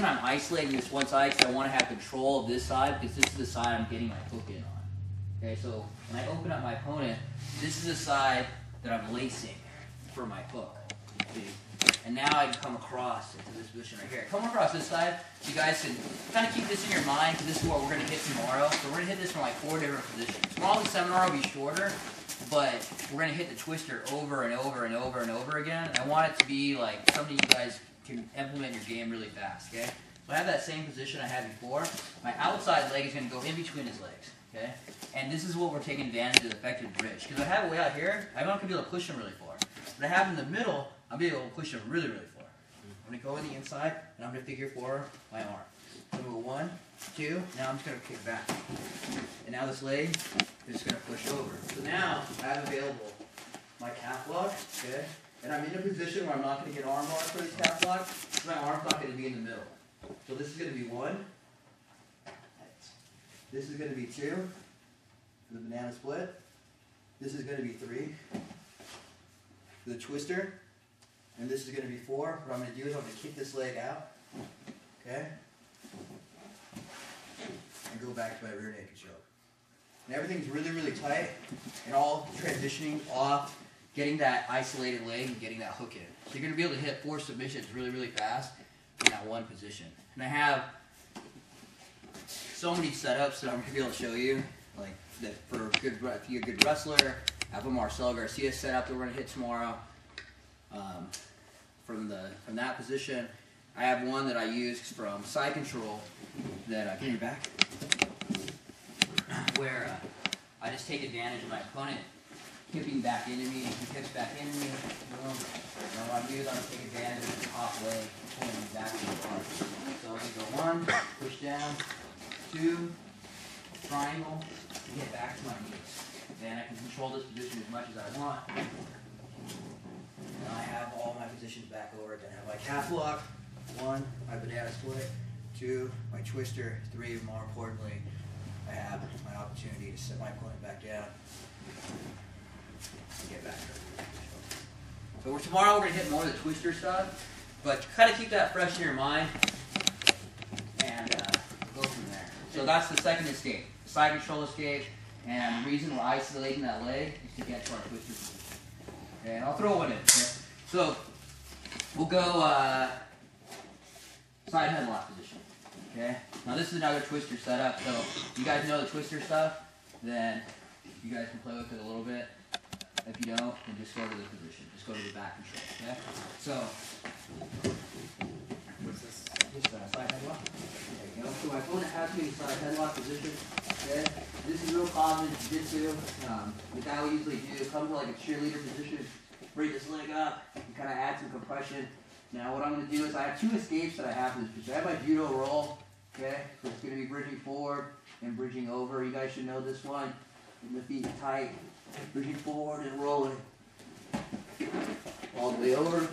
I'm isolating this one side because I want to have control of this side, because this is the side I'm getting my hook in on. Okay, so when I open up my opponent, this is the side that I'm lacing for my hook. See? And now I can come across into this position right here. Come across this side, you guys can kind of keep this in your mind, because this is what we're going to hit tomorrow. So we're going to hit this from like 4 different positions. Tomorrow the seminar will be shorter, but we're going to hit the twister over and over and over and over again. I want it to be like something you guys can implement in your game really fast, okay? So I have that same position I had before. My outside leg is going to go in between his legs, okay? And this is what we're taking advantage of the effective bridge. Because I have it way out here, I'm not going to be able to push him really far. But I have in the middle, I'll be able to push him really, really far. I'm going to go on the inside, and I'm going to figure 4 my arm. So I'm going to go 1, 2, now I'm just going to kick back. And now this leg is just going to push over. So now I have available my calf lock, okay? And I'm in a position where I'm not going to get arm lock for this calf lock, so my arm's not going to be in the middle. So this is going to be 1. This is going to be 2 for the banana split. This is going to be 3 for the twister. And this is going to be 4. What I'm going to do is I'm going to kick this leg out, okay? And go back to my rear naked choke. And everything's really, really tight and all transitioning off, getting that isolated leg and getting that hook in. So you're going to be able to hit 4 submissions really, really fast in that one position. And I have so many setups that I'm going to be able to show you, like that for good, if you're a good wrestler. I have a Marcel Garcia setup that we're going to hit tomorrow. From that position, I have one that I use from side control that give me back, where I just take advantage of my opponent hipping back into me, he hips back into me, boom. And what I do is I'm going to take advantage of the top leg, pulling me back to the arm. So I'm going to go 1, push down, 2, triangle, and get back to my knees. Then I can control this position as much as I want. Now I have all my positions back over again. I have my calf lock, 1, my banana split, 2, my twister, 3, more importantly, I have my opportunity to set my opponent back down and get back to it. So tomorrow we're going to hit more of the twister stuff, but kind of keep that fresh in your mind and go from there. So that's the second escape, the side control escape, and the reason we're isolating that leg is to get to our twister position. Okay, and I'll throw one in. Okay? So we'll go side headlock position. Okay. Now this is another twister setup. So if you guys know the twister stuff, then you guys can play with it a little bit. If you don't, then just go to the position. Just go to the back control. Okay. So what's this? Just side headlock. There you go. So my opponent has me in side headlock position. Okay. This is real common in Jiu-Jitsu. The guy will usually do come to like a cheerleader position, bring this leg up, and kind of add some compression. Now what I'm going to do is I have 2 escapes that I have for this position. I have my judo roll, okay? So it's going to be bridging forward and bridging over. You guys should know this one. And the feet tight, bridging forward and rolling all the way over.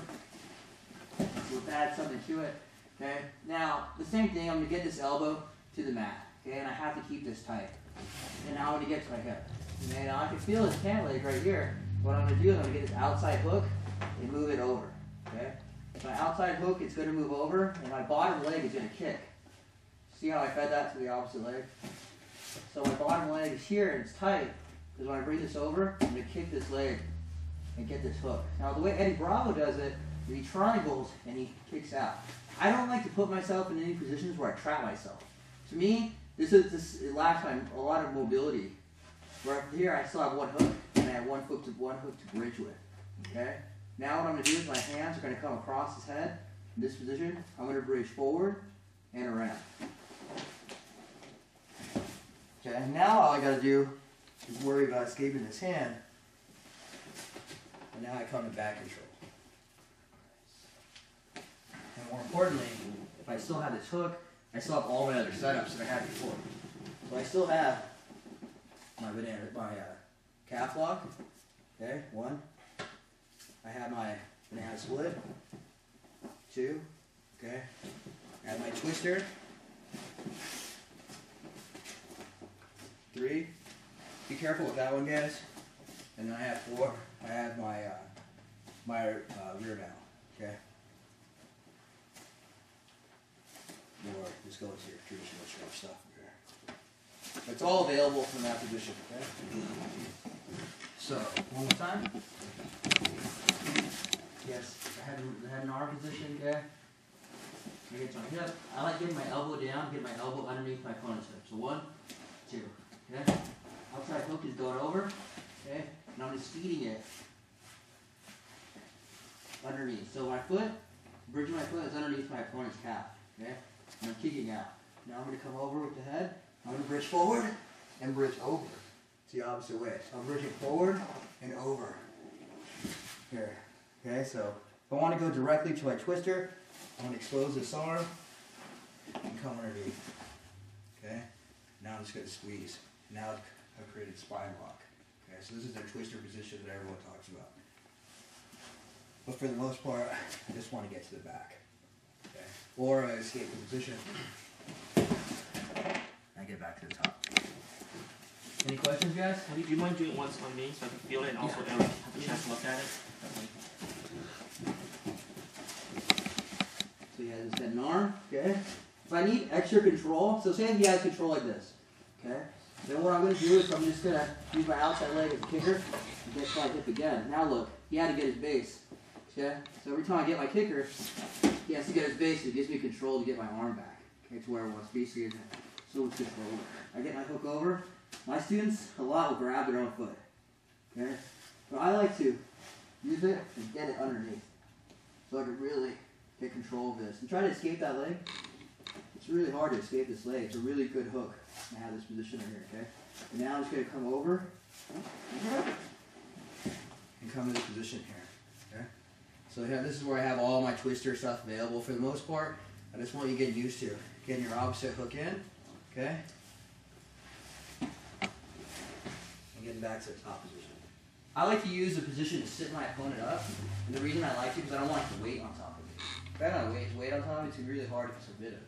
So let's add something to it, okay? Now the same thing. I'm going to get this elbow to the mat, okay? And I have to keep this tight. And now I'm going to get to my hip. Okay? Now I can feel this pant leg right here. What I'm going to do is I'm going to get this outside hook and move it over, okay? My outside hook is going to move over, and my bottom leg is going to kick. See how I fed that to the opposite leg? So my bottom leg is here, and it's tight, because when I bring this over, I'm going to kick this leg and get this hook. Now the way Eddie Bravo does it, he triangles and he kicks out. I don't like to put myself in any positions where I trap myself. To me, it lacks a lot of mobility. Where here I still have one hook, and I have one hook to bridge with. Okay? Now what I'm going to do is my hands are going to come across his head. In this position, I'm going to bridge forward and around. Okay, now all I got to do is worry about escaping his hand. And now I come to back control. And more importantly, if I still have this hook, I still have all my other setups that I had before. So I still have my calf lock. Okay, 1. I have my banana split. 2. Okay. I have my twister. 3. Be careful with that one, guys. And then I have 4. I have my rear mount. Okay. just go into your traditional strength stuff here. It's all available from that position, okay? So, one more time. Yes, head and arm position, okay? I get my hip. I like getting my elbow down, get my elbow underneath my opponent's hip. So 1, 2, okay? Outside hook is going over, okay? And I'm just feeding it underneath. So my foot, bridge of my foot is underneath my opponent's calf, okay? And I'm kicking out. Now I'm going to come over with the head. I'm going to bridge forward and bridge over. It's the opposite way. So I'm bridging forward and over. Here. Okay, so if I want to go directly to my twister, I'm going to expose this arm and come underneath. Okay? Now I'm just going to squeeze. Now I've created spine lock. Okay, so this is their twister position that everyone talks about. But for the most part, I just want to get to the back. Okay? Or I escape the position. I get back to the top. Any questions, guys? Do you mind doing once on me so I can feel it and also have a chance to look at it? So he has his head and arm, okay? If I need extra control, so say he has control like this, okay? Then what I'm going to do is I'm just going to use my outside leg as a kicker and get my hip again. Now look, he had to get his base, okay? So every time I get my kicker, he has to get his base. It gives me control to get my arm back, okay, to where it was. Basically, so much control. I get my hook over. My students, a lot will grab their own foot, okay? But I like to use it and get it underneath so I can really get control of this. And try to escape that leg. It's really hard to escape this leg. It's a really good hook. I have this position right here, okay? And now I'm just going to come over and come to this position here, okay? So here, this is where I have all my twister stuff available for the most part. I just want you to get used to getting your opposite hook in, okay? And getting back to the top position. I like to use the position to sit my opponent up. And the reason I like to is because I don't want to weight on top of me. If I don't have weight on top of me, it's really hard if it's forbidden.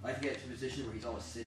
I like to get to a position where he's always sitting.